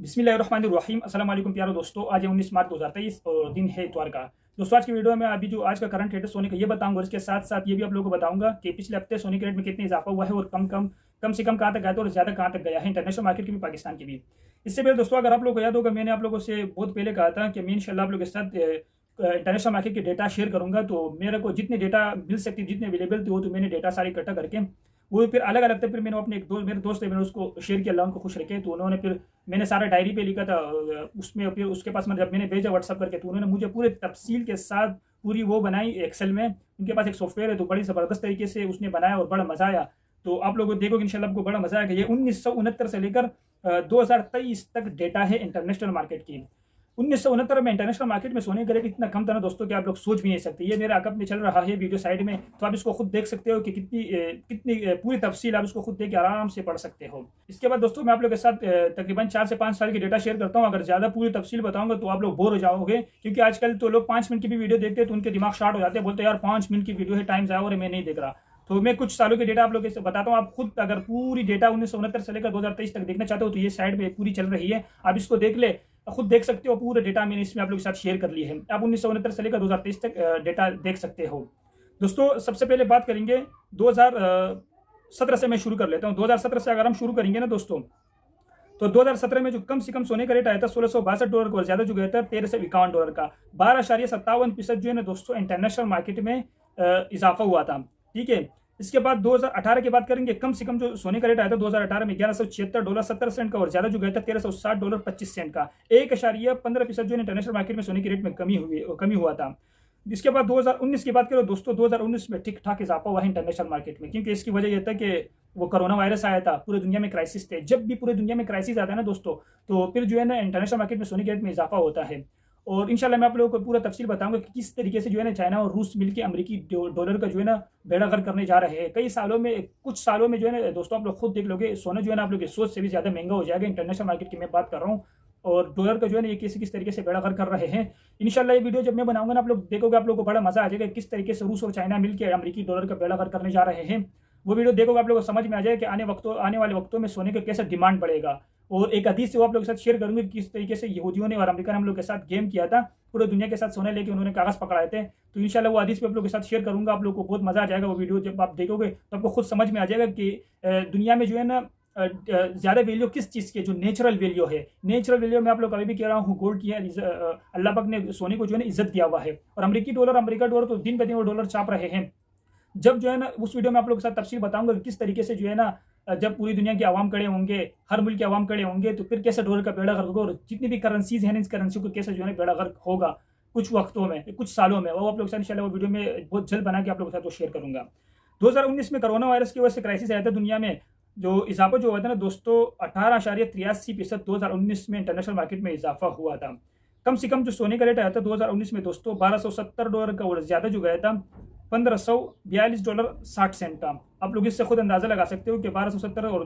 बिस्मिल्लाहिर्रहमानिर्रहीम अस्सलाम वालेकुम प्यारे दोस्तों। आज है 19 मार्च 2023 और दिन है इतवार का। दोस्तों आज की वीडियो में अभी जो आज का करंट रेट है सोने का ये बताऊंगा और इसके साथ साथ ये भी आप लोगों को बताऊंगा कि पिछले हफ्ते सोने के रेट में कितने इजाफा हुआ है और कम से कम कहाँ तक गया था और ज़्यादा कहाँ तक गया है, इंटरनेशनल मार्केट की भी पाकिस्तान की भी। इससे पहले दोस्तों अगर आप लोगों को याद होगा मैंने आप लोगों से बहुत पहले कहा था कि मैं इंशाल्लाह आप लोगों के साथ इंटरनेशनल मार्केट के डेटा शेयर करूंगा। तो मेरे को जितने डेटा मिल सकती जितने अवेलेबल थे वो तो मैंने डेटा सारे इकट्ठा करके वो फिर अलग अलग थे। फिर मैंने अपने एक दोस्त मेरे दोस्त थे मैंने उसको शेयर किया, अल्लाह उनको खुश रखे। तो उन्होंने फिर मैंने सारा डायरी पे लिखा था उसमें फिर उसके पास जब मैंने भेजा व्हाट्सअप करके तो उन्होंने मुझे पूरे तफसील के साथ पूरी वो बनाई एक्सेल में। उनके पास एक सॉफ्टवेयर है तो बड़ी ज़बरदस्त तरीके से उसने बनाया और बड़ा मज़ा आया। तो आप लोग देखोगे इंशाल्लाह आपको बड़ा मज़ा आएगा। ये 1969 से लेकर 2023 तक डेटा है इंटरनेशनल मार्केट की। 1969 में इंटरनेशनल मार्केट में सोने का रेट इतना कम था ना दोस्तों कि आप लोग सोच भी नहीं सकते। ये मेरे अकब में चल रहा है वीडियो साइड में, तो आप इसको खुद देख सकते हो कि कितनी पूरी तफसील आप इसको खुद देख के आराम से पढ़ सकते हो। इसके बाद दोस्तों मैं आप लोग के साथ तकरीबन 4 से 5 साल की डेटा शेयर करता हूँ। अगर ज़्यादा पूरी तफसील बताऊंगा तो आप लोग बोर हो जाओगे, क्योंकि आजकल तो लोग 5 मिनट की भी वीडियो देखते हैं तो उनके दिमाग स्टार्ट हो जाते हैं, बोलते हैं यार 5 मिनट की वीडियो है, टाइम ज़ाया हो रहा है, मैं नहीं देख रहा। तो मैं कुछ सालों के डेटा आप लोगों को बताता हूँ। आप खुद अगर पूरी डेटा 1969 से लेकर 2023 तक देखना चाहते हो तो ये साइड में पूरी चल रही है, आप इसको देख ले, खुद देख सकते हो। पूरे डेटा मैंने इसमें आप लोगों के साथ शेयर कर ली है। आप 1969 से लेकर 2023 तक डेटा देख सकते हो। दोस्तों सबसे पहले बात करेंगे 2017 से मैं शुरू कर लेता हूँ। 2017 से अगर हम शुरू करेंगे ना दोस्तों तो 2017 में जो कम से कम सोने का रेट आया था $1662 का और ज्यादा जो गया था $1351 का। 12.57% जो है ना दोस्तों इंटरनेशनल मार्केट में इजाफा हुआ था। ठीक है। इसके बाद 2018 की बात करेंगे, कम से कम जो सोने का रेट आया था 2018 में $1176.70 का और ज्यादा जो गया था $1360.25 का। 1.15% जो इंटरनेशनल मार्केट में सोने के रेट में कमी हुआ था। इसके बाद 2019 की बात करो दोस्तों, 2019 में ठीक ठाक इजाफा हुआ है इंटरनेशनल मार्केट में, क्योंकि इसकी वजह यह था कि वो कोरोना वायरस आया था, पूरे दुनिया में क्राइसिस थे। जब भी पूरे दुनिया में क्राइसिस आता है ना दोस्तों तो फिर जो है ना इंटरनेशनल मार्केट में सोने के रेट में इजाफा होता है। और इंशाल्लाह मैं आप लोगों को पूरा तफसील बताऊंगा कि किस तरीके से जो है ना चाइना और रूस मिलकर अमेरिकी डॉलर का जो है ना बेड़ा गर्क करने जा रहे हैं। कुछ सालों में जो है ना दोस्तों आप लोग खुद देख लोगे, सोना जो है ना आप लोग की सोच से भी ज्यादा महंगा हो जाएगा। इंटरनेशनल मार्केट की मैं बात कर रहा हूँ और डॉलर का जो है ना ये किस तरीके से बेड़ा गर्क कर रहे हैं। इंशाल्लाह ये वीडियो जब मैं बनाऊंगा ना आप लोग देखोगे, आप लोगों को बड़ा मजा आ जाएगा किस तरीके से रूस और चाइना मिलकर अमेरिकी डॉलर का बेड़ा गर्क करने जा रहे हैं। वो वीडियो देखोगे आप लोगों को समझ में आ जाएगा कि आने वाले वक्तों में सोने का कैसा डिमांड बढ़ेगा। और एक हदीस से वो आप लोगों के साथ शेयर करूंगी किस तरीके से यहूदियों ने और अमेरिका ने हम लोग के साथ गेम किया था, पूरे दुनिया के साथ सोने लेके उन्होंने कागज पकड़ाए थे। तो इंशाल्लाह वो हदीस पे आप लोगों के साथ शेयर करूंगा, आप लोगों को बहुत मजा आ जाएगा। वो वीडियो जब आप देखोगे तो आपको खुद समझ में आ जाएगा कि दुनिया में जो है ना ज्यादा वैल्यू किस चीज की, जो नेचुरल वैल्यू है। नेचुरल वैल्यू में आप लोग अभी भी कह रहा हूँ गोल्ड की है, अल्लाह पाक ने सोने को जो है ना इज्जत दिया हुआ है। और अमेरिका डॉलर तो दिन ब दिन वो डॉलर चाप रहे हैं। जब जो है ना उस वीडियो में आप लोगों के साथ तफसील बताऊंगा कि किस तरीके से जो है ना जब पूरी दुनिया के आवाम खड़े होंगे, हर मुल्क के आवाम खड़े होंगे तो फिर कैसे डॉलर का बेड़ा गर्क होगा और जितनी भी करेंसीज हैं इस करेंसी को कैसे जो है बेड़ा गर्क होगा कुछ वक्तों में, कुछ सालों में। वो आप लोग इंशाल्लाह वो वीडियो में बहुत जल्द बना के आप लोगों के साथ वो शेयर करूंगा। 2019 में कोरोना वायरस की वजह से क्राइसिस आया था दुनिया में, जो इजाफा जो हुआ था ना दोस्तों 18.83% 2019 में इंटरनेशनल मार्केट में इजाफा हुआ था। कम से कम जो सोने का रेट आया था 2019 में दोस्तों $1270 का और ज्यादा जो गया था $1542.60 का। आप लोग इससे खुद अंदाजा लगा सकते हो कि 1270 और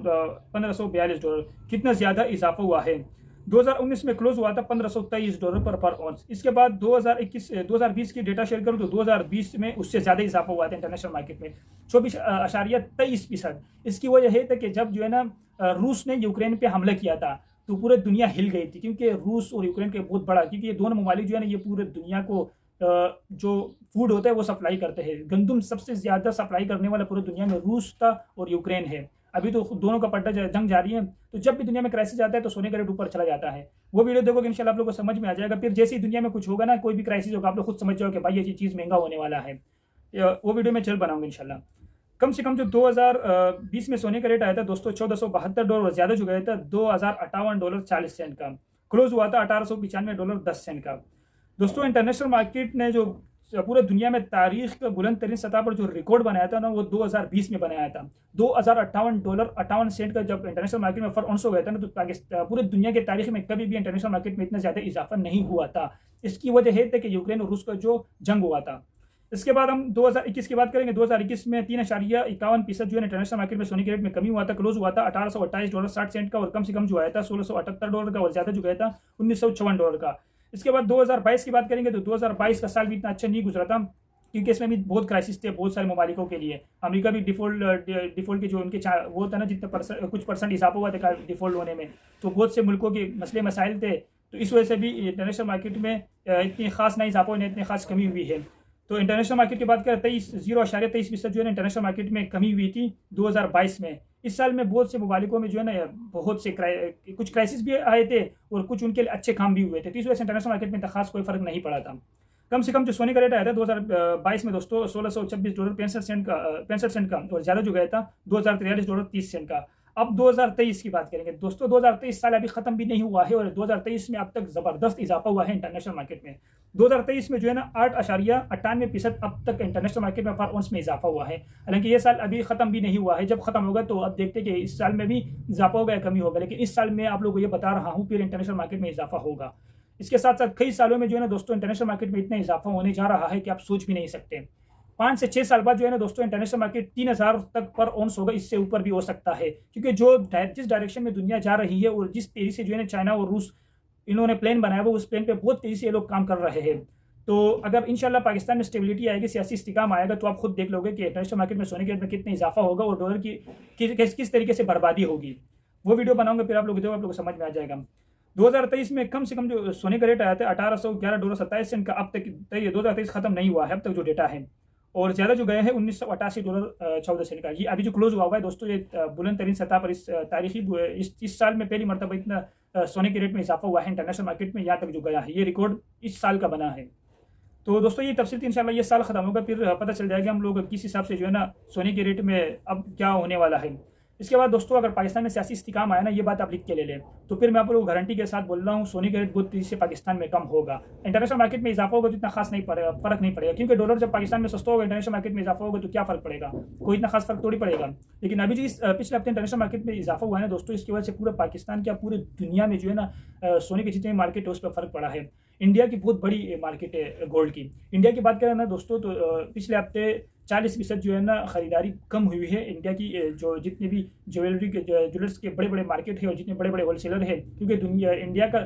$1542 कितना ज्यादा इजाफा हुआ है। 2019 में क्लोज हुआ था $1523 पर ऑन्स। इसके बाद 2020 की डेटा शेयर करूँ तो 2020 में उससे ज्यादा इजाफा हुआ था इंटरनेशनल मार्केट में 24.23%। इसकी वजह है कि जब जो है ना रूस ने यूक्रेन पे हमला किया था तो पूरी दुनिया हिल गई थी, क्योंकि रूस और यूक्रेन के बहुत बड़ा, क्योंकि ये दोनों ममालिक जो है ना ये पूरे दुनिया को जो फूड होता है वो सप्लाई करते हैं। गंदम सबसे ज्यादा सप्लाई करने वाला पूरी दुनिया में रूस था और यूक्रेन है। अभी तो दोनों का पट्टा जंग जारी है। तो जब भी दुनिया में क्राइसिस आता है तो सोने का रेट ऊपर चला जाता है। वो वीडियो देखोगे इंशाल्लाह आप लोगों को समझ में आ जाएगा। फिर जैसे ही दुनिया में कुछ होगा ना, कोई भी क्राइसिस होगा, आप लोग खुद समझ जाओ कि भाई ये चीज महंगा होने वाला है। वो वीडियो मैं जल्द बनाऊंगा इंशाल्लाह। कम से कम जो 2020 में सोने का रेट आया था दोस्तों $1472 ज्यादा जो गया था $2,058.40 का। क्लोज हुआ था $1895.10 का। दोस्तों इंटरनेशनल मार्केट ने जो पूरे दुनिया में तारीख का बुलंद तरीन सतह पर जो रिकॉर्ड बनाया था ना वो 2020 में बनाया था। $2058.58 का जब इंटरनेशनल मार्केट में फर ऑन्स हो गया था ना तो पाकिस्तान पूरे दुनिया की तारीख में कभी भी इंटरनेशनल मार्केट में इतना ज्यादा इजाफा नहीं हुआ था। इसकी वजह है कि यूक्रेन और रूस का जो जंग हुआ था। इसके बाद हम 2021 की बात करेंगे। 2021 में 3.51% जो है इंटरनेशनल मार्केट में सोने के रेट में कमी हुआ था। क्लोज हुआ था $1828.60 का और कम से कम जो आया था $1678 का और ज्यादा जो गया था $1956 का। इसके बाद 2022 की बात करेंगे तो 2022 का साल भी इतना अच्छा नहीं गुजरा था। क्योंकि इसमें भी बहुत क्राइसिस थे बहुत सारे ममालिकों के लिए। अमेरिका भी डिफ़ॉल्ट के जो उनके वो था ना, जितना कुछ परसेंट इजाफा हुआ था डिफ़ॉल्ट होने में, तो बहुत से मुल्कों के मसले मसाइल थे। तो इस वजह से भी इंटरनेशनल मार्केट में इतनी खास ना इजाफा होने, इतनी खास कमी हुई है। तो इंटरनेशनल मार्केट की बात करें, 0.23% जो है ना इंटरनेशनल मार्केट में कमी हुई थी 2022 में। इस साल में बहुत से ममालिकों में जो है ना बहुत से कुछ क्राइसिस भी आए थे और कुछ उनके लिए अच्छे काम भी हुए थे। तो इस वजह से इंटरनेशनल मार्केट में खास कोई फर्क नहीं पड़ा था। कम से कम जो सोने का रेट आया था 2022 में दोस्तों $1626 का 65 सेंट का, और ज़्यादा जो गया था $2043.30 का। अब 2023 की बात करेंगे दोस्तों, 2023 साल अभी खत्म भी नहीं हुआ है और 2023 में अब तक ज़बरदस्त इजाफा हुआ है इंटरनेशनल मार्केट में। 2023 में जो है ना 8.98% अब तक इंटरनेशनल मार्केट में पर ऑन्स में इजाफा हुआ है। हालांकि ये साल अभी खत्म भी नहीं हुआ है, जब खत्म होगा तो अब देखते हैं कि इस साल में भी इजाफा होगा या कमी होगा, लेकिन इस साल में आप लोगों को ये बता रहा हूँ फिर इंटरनेशनल मार्केट में इजाफा होगा। इसके साथ साथ कई सालों में जो है ना दोस्तों इंटरनेशनल मार्केट में इतना इजाफा होने जा रहा है कि आप सोच भी नहीं सकते। 5 से 6 साल बाद जो है ना दोस्तों इंटरनेशनल मार्केट 3000 तक पर ऑन्स होगा, इससे ऊपर भी हो सकता है। क्योंकि जिस डायरेक्शन में दुनिया जा रही है और जिस तेजी से जो है ना चाइना और रूस इन्होंने प्लान बनाया हुआ, उस प्लान पे बहुत तेजी से ये लोग काम कर रहे हैं। तो अगर इंशाल्लाह पाकिस्तान में स्टेबिलिटी आएगी, सियासी इस्तिकाम आएगा, तो आप खुद देख लोगे कि इंटरनेशनल मार्केट में सोने के रेट में कितना इजाफा होगा और डॉलर की किस तरीके से बर्बादी होगी। वो वीडियो बनाऊंगा, फिर आप लोग को समझ में आ जाएगा। 2023 में कम से कम जो सोने का रेट आया था $1811.27 का, अब तक 2023 खत्म नहीं हुआ है अब तक जो डेटा है, और ज़्यादा जो गया है $1988.14 का। ये अभी जो क्लोज हुआ हुआ है दोस्तों, ये बुलंद तरीन सतह पर इस तारीखी इस साल में पहली मरतबा इतना सोने के रेट में इजाफा हुआ है इंटरनेशनल मार्केट में। यहाँ तक जो गया है ये रिकॉर्ड इस साल का बना है। तो दोस्तों ये तफसील थी, इंशाल्लाह ये साल खत्म होगा फिर पता चल जाएगा हम लोग किस हिसाब से जो है ना सोने के रेट में अब क्या होने वाला है। इसके बाद दोस्तों अगर पाकिस्तान में सियासी इस्तिकाम आया ना, ये बात आप लिख के ले लें, तो फिर मैं आप लोगों को गारंटी के साथ बोल रहा हूँ सोने का रेट बहुत तेजी से पाकिस्तान में कम होगा। इंटरनेशनल मार्केट में इजाफा होगा तो इतना खास नहीं पड़ेगा, फर्क नहीं पड़ेगा, क्योंकि डॉलर जब पाकिस्तान में सस्ता होगा इंटरनेशनल मार्केट में इजाफा होगा तो क्या फर्क पड़ेगा, कोई इतना खास फर्क थोड़ी पड़ेगा। लेकिन अभी जो पिछले हफ्ते इंटरनेशनल मार्केट में इजाफा हुआ है ना दोस्तों, इसकी वजह से पूरे पाकिस्तान क्या पूरे दुनिया में जो है ना सोने की जितनी मार्केट है उस पर फर्क पड़ा है। इंडिया की बहुत बड़ी मार्केट है गोल्ड की। इंडिया की बात करें ना दोस्तों, तो पिछले हफ्ते 40% जो है ना ख़रीदारी कम हुई है इंडिया की। जो जितने भी ज्वेलर्स के बड़े बड़े मार्केट है और जितने बड़े बड़े होलसेलर है, क्योंकि दुनिया इंडिया का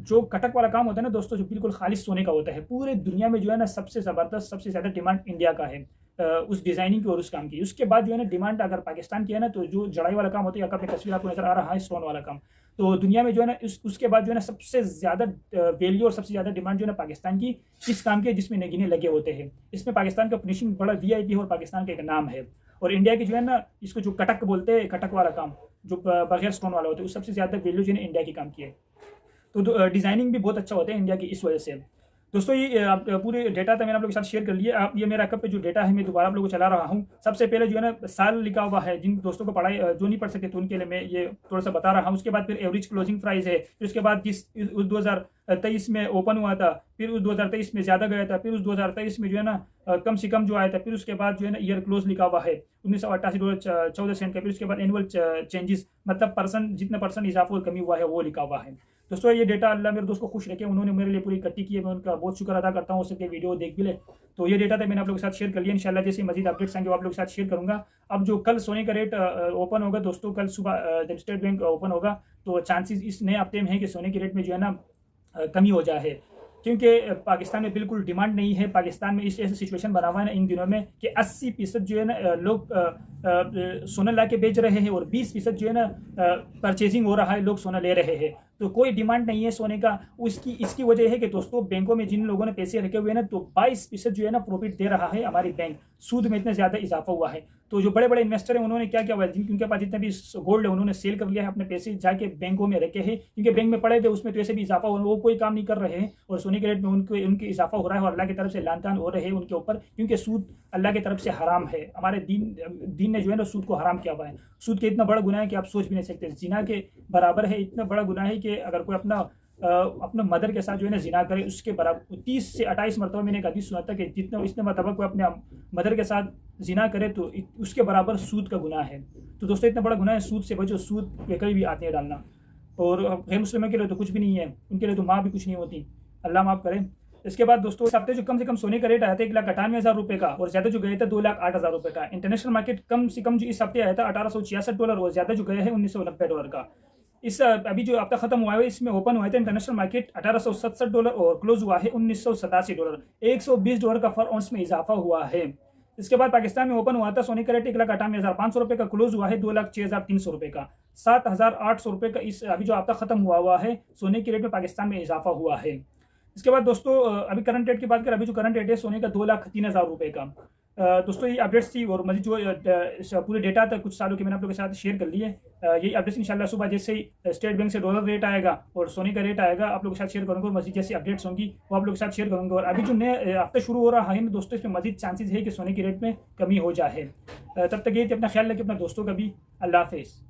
जो कटक वाला काम होता है ना दोस्तों, जो बिल्कुल खालिश सोने का होता है, पूरे दुनिया में जो है ना सबसे ज़बरदस्त सबसे ज़्यादा डिमांड इंडिया का है उस डिज़ाइनिंग की और उस काम की। उसके बाद जो है ना डिमांड अगर पाकिस्तान की है ना, तो जो जड़ाई वाला काम होता है, अपनी तस्वीर आपको नजर आ रहा है स्टोन वाला काम, तो दुनिया में जो है ना उसके बाद जो है ना सबसे ज़्यादा वैल्यू और सबसे ज़्यादा डिमांड जो है ना पाकिस्तान की इस काम के, जिसमें नगीने लगे होते हैं। इसमें पाकिस्तान का फिनिशिंग बड़ा VIP है और पाकिस्तान का एक नाम है। और इंडिया की जो है ना इसको जो कटक बोलते हैं, कटक वाला काम जो बगैर स्टोन वाला होता है, उस सबसे ज़्यादा वैल्यू जो है इंडिया की काम की है। तो डिज़ाइनिंग भी बहुत अच्छा होता है इंडिया की इस वजह से। दोस्तों ये पूरे डेटा था मैंने आप लोगों के साथ शेयर कर लिया। आप ये मेरा कप पे जो डेटा है मैं दोबारा आप लोगों को चला रहा हूँ। सबसे पहले जो है ना साल लिखा हुआ है, जिन दोस्तों को पढ़ाई जो नहीं पढ़ सकते तो उनके लिए मैं ये थोड़ा सा बता रहा हूँ। उसके बाद फिर एवरेज क्लोजिंग प्राइस है, फिर उसके बाद जिस 2023 में ओपन हुआ था, फिर उस 2023 में ज़्यादा गया था, फिर उस 2023 में जो है ना कम से कम जो आया था, फिर उसके बाद जो है ना ईयर क्लोज लिखा हुआ है $1988.14 का, फिर उसके बाद एनुअल चेंजेस मतलब परसेंट जितना परसेंट इजाफा और कमी हुआ है वो लिखा हुआ है। दोस्तों ये डेटा अल्लाह मेरे दोस्त को खुश रखे, उन्होंने मेरे लिए पूरी इकट्ठी की है, मैं उनका बहुत शुक्र अदा करता हूँ। हो सके वीडियो देख भी ले। तो ये डेटा था मैंने आप लोगों के साथ शेयर कर लिया। इंशाल्लाह जैसे मजीद अपडेट्स आएंगे वो आप लोगों के साथ शेयर करूंगा। अब जो कल सोने का रेट ओपन होगा दोस्तों, कल सुबह जब स्टेट बैंक ओपन होगा तो चांसेस इस नए हफ्ते में है कि सोने के रेट में जो है ना कमी हो जाए, क्योंकि पाकिस्तान में बिल्कुल डिमांड नहीं है। पाकिस्तान में इस ऐसा सिचुएशन बना हुआ है ना इन दिनों में कि 80% जो है ना लोग सोना ला के बेच रहे हैं और 20% जो है ना परचेजिंग हो रहा है, लोग सोना ले रहे हैं। तो कोई डिमांड नहीं है सोने का। इसकी वजह है कि दोस्तों बैंकों में जिन लोगों ने पैसे रखे हुए हैं ना, तो 22% जो है ना प्रॉफिट दे रहा है हमारी बैंक। सूद में इतना ज़्यादा इजाफा हुआ है। तो जो बड़े बड़े इन्वेस्टर हैं उन्होंने क्या किया हुआ है, जिनके पास जितने भी गोल्ड है उन्होंने सेल कर लिया है, अपने पैसे जाके बैंकों में रखे हैं, क्योंकि बैंक में पड़े थे उसमें तो ऐसे भी इजाफा हो रहा है, वो कोई काम नहीं कर रहे हैं और सोने के रेट में उनके इजाफा हो रहा है और अल्लाह की तरफ से लानतान हो रहे हैं उनके ऊपर, क्योंकि सूद अल्लाह की तरफ से हराम है। हमारे दीन ने जो है ना सूद को हराम किया हुआ है। सूद के इतना बड़ा गुनाह है कि आप सोच भी नहीं सकते, जिना के बराबर है। इतना बड़ा गुनाह है कि अगर कोई अपना मदर के साथ जो है ना जिना करे, उसके बराबर 30 से 28 मरतबा मैंने एक हदीस सुना था कि जितना इसने मरतबा कोई अपने मदर के साथ जिना करे तो उसके बराबर सूद का गुनाह है। तो दोस्तों इतना बड़ा गुनाह है, सूद से बचो, सूद पे कभी भी हाथ नहीं डालना। और गैर मुस्लिमों के लिए तो कुछ भी नहीं है, उनके लिए तो माँ भी कुछ नहीं होती, अल्लाह माफ़ करे। इसके बाद दोस्तों इस हफ्ते जो कम से कम सोने का रेट आया था $1,98,000 का, और ज़्यादा जो गया था $2,08,000 का। इंटरनेशनल मार्केट कम से कम जो इस हफ्ते आया था $1,866 और ज़्यादा जो गया है $1,990 का। इस अभी जो हफ्ता खत्म हुआ है इसमें ओपन हुआ था इंटरनेशनल मार्केट $1867 और क्लोज हुआ है $1987। $120 का फर ऑन्स में इजाफा हुआ है। इसके बाद पाकिस्तान में ओपन हुआ था सोने का रेट 1,98,500 का, क्लोज हुआ है 2,06,300 का। 7,800 रुपये का इस अभी जो हफ्ता खत्म हुआ है सोने के रेट में पाकिस्तान में इजाफा हुआ है। इसके बाद दोस्तों अभी करंट रेट की बात करें, अभी जो करंट रेट है सोने का 2,03,000 रुपये का। दोस्तों ये अपडेट्स थी और मजीद जो पूरे डेटा था कुछ सालों के मैंने आप लोगों के साथ शेयर कर लिए। यही अपडेट्स इंशाल्लाह सुबह जैसे ही स्टेट बैंक से डॉलर रेट आएगा और सोने का रेट आएगा आप लोगों के साथ शेयर करूँगा, और मजीद जैसी अपडेट्स होंगी वो आप लोगों के साथ शेयर करूँगा। और अभी जो नए हफ्ता शुरू हो रहा है ना दोस्तों, इसमें मजीद चांसेस है कि सोने के रेट में कमी हो जाए। तब तक ये अपना ख्याल रखिए अपना दोस्तों का भी। अल्लाह हाफिज़।